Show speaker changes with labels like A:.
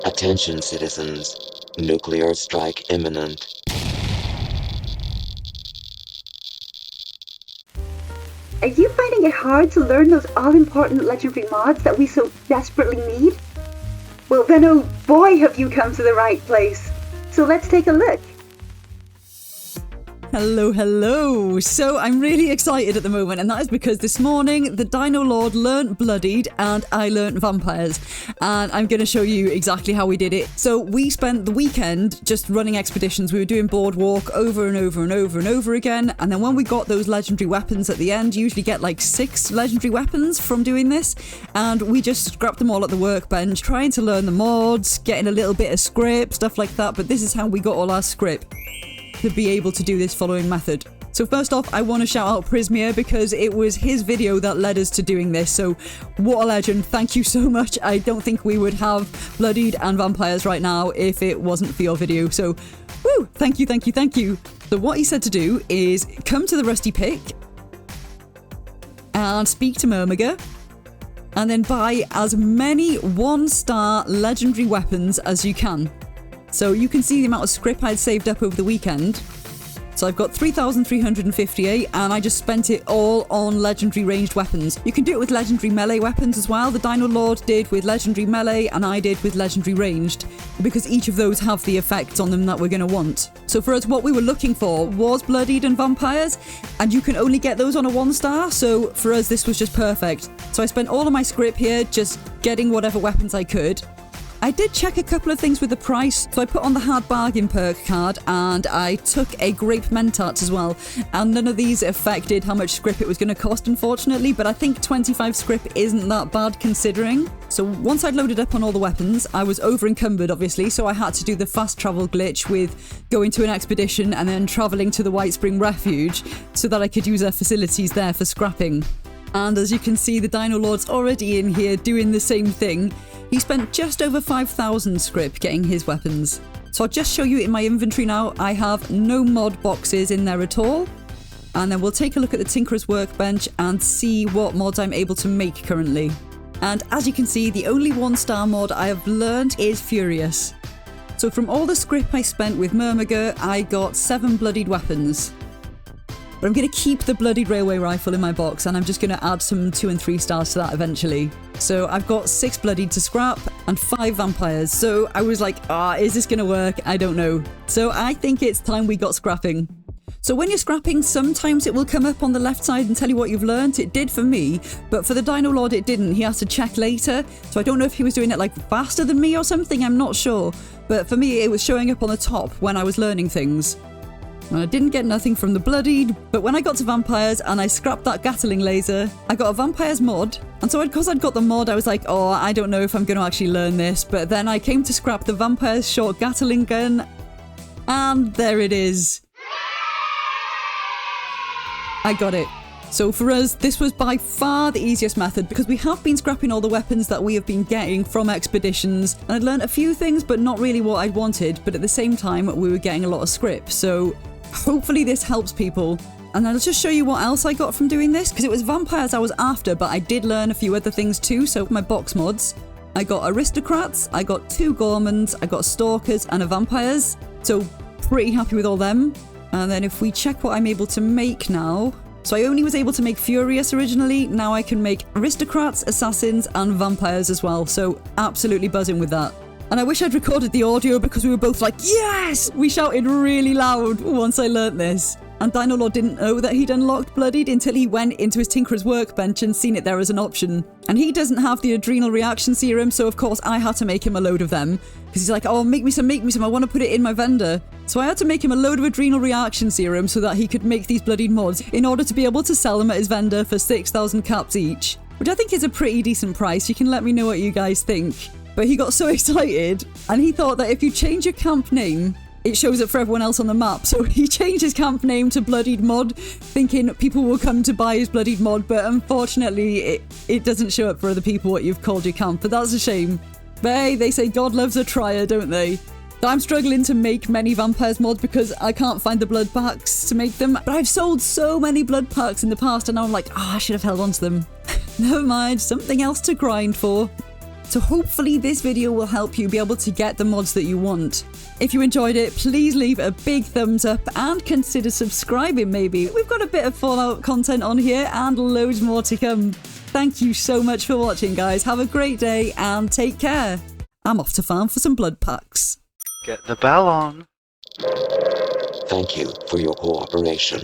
A: Attention citizens, nuclear strike imminent.
B: Are you finding it hard to learn those all-important legendary mods that we so desperately need? Well then, oh boy, have you come to the right place. So let's take a look.
C: Hello. So I'm really excited at the moment, and that is because this morning the Dino Lord learnt Bloodied and I learnt Vampires, and I'm going to show you exactly how we did it. So we spent the weekend just running expeditions. We were doing boardwalk over and over again, and then when we got those legendary weapons at the end, you usually get like 6 legendary weapons from doing this, and we just scrapped them all at the workbench, trying to learn the mods, getting a little bit of script, stuff like that. But this is how we got all our script to be able to do this following method. So first off, I want to shout out Prismia because it was his video that led us to doing this. So what a legend. Thank you so much. I don't think we would have Bloodied and Vampires right now if it wasn't for your video. So woo, thank you. So what he said to do is come to the Rusty Pick and speak to Murmagor, and then buy as many 1-star legendary weapons as you can. So you can see the amount of scrip I'd saved up over the weekend. So I've got 3,358, and I just spent it all on legendary ranged weapons. You can do it with legendary melee weapons as well. The Dino Lord did with legendary melee, and I did with legendary ranged, because each of those have the effects on them that we're going to want. So for us, what we were looking for was Bloodied and Vampires, and you can only get those on a 1-star. So for us, this was just perfect. So I spent all of my scrip here just getting whatever weapons I could. I did check a couple of things with the price, so I put on the hard bargain perk card, and I took a grape mentat as well, and none of these affected how much scrip it was going to cost, unfortunately, but I think 25 scrip isn't that bad considering. So once I'd loaded up on all the weapons, I was over encumbered obviously, so I had to do the fast travel glitch with going to an expedition and then travelling to the White Spring Refuge so that I could use their facilities there for scrapping. And as you can see, the Dino Lord's already in here doing the same thing. He spent just over 5,000 scrip getting his weapons. So I'll just show you in my inventory now. I have no mod boxes in there at all. And then we'll take a look at the Tinkerer's Workbench and see what mods I'm able to make currently. And as you can see, the only 1-star mod I have learned is Furious. So from all the scrip I spent with Murmagor, I got 7 bloodied weapons. But I'm going to keep the Bloodied Railway Rifle in my box, and I'm just going to add some 2 and 3 stars to that eventually. So I've got 6 Bloodied to scrap and 5 Vampires. So I was like, is this going to work? I don't know. So I think it's time we got scrapping. So when you're scrapping, sometimes it will come up on the left side and tell you what you've learned. It did for me, but for the Dino Lord it didn't. He has to check later. So I don't know if he was doing it like faster than me or something. I'm not sure. But for me, it was showing up on the top when I was learning things. And I didn't get nothing from the Bloodied, but when I got to Vampires and I scrapped that Gatling laser, I got a Vampires mod. And so because I'd got the mod, I was like, I don't know if I'm going to actually learn this. But then I came to scrap the Vampires short Gatling gun, and there it is. I got it. So for us, this was by far the easiest method because we have been scrapping all the weapons that we have been getting from expeditions, and I'd learned a few things, but not really what I'd wanted. But at the same time, we were getting a lot of scrip. So hopefully this helps people. And I'll just show you what else I got from doing this, because it was Vampires I was after, but I did learn a few other things too. So my box mods, I got Aristocrats, I got 2 Gormans, I got Stalkers and a Vampires. So pretty happy with all them. And then if we check what I'm able to make now, so I only was able to make Furious originally. Now I can make Aristocrats, Assassins and Vampires as well. So absolutely buzzing with that. And I wish I'd recorded the audio because we were both like, yes! We shouted really loud once I learnt this. And Dino Lord didn't know that he'd unlocked Bloodied until he went into his Tinkerer's Workbench and seen it there as an option. And he doesn't have the adrenal reaction serum, so of course I had to make him a load of them. Because he's like, make me some, I want to put it in my vendor. So I had to make him a load of adrenal reaction serum so that he could make these Bloodied mods in order to be able to sell them at his vendor for 6,000 caps each. Which I think is a pretty decent price. You can let me know what you guys think. But he got so excited, and he thought that if you change your camp name, it shows up for everyone else on the map. So he changed his camp name to Bloodied Mod, thinking people will come to buy his Bloodied Mod, but unfortunately it doesn't show up for other people what you've called your camp, but that's a shame. But hey, they say God loves a trier, don't they? I'm struggling to make many Vampires mods because I can't find the blood packs to make them, but I've sold so many blood packs in the past, and now I'm like, I should have held on to them. Never mind, something else to grind for. So hopefully this video will help you be able to get the mods that you want. If you enjoyed it, please leave a big thumbs up and consider subscribing maybe. We've got a bit of Fallout content on here and loads more to come. Thank you so much for watching, guys. Have a great day and take care. I'm off to farm for some blood packs.
D: Get the bell on.
A: Thank you for your cooperation.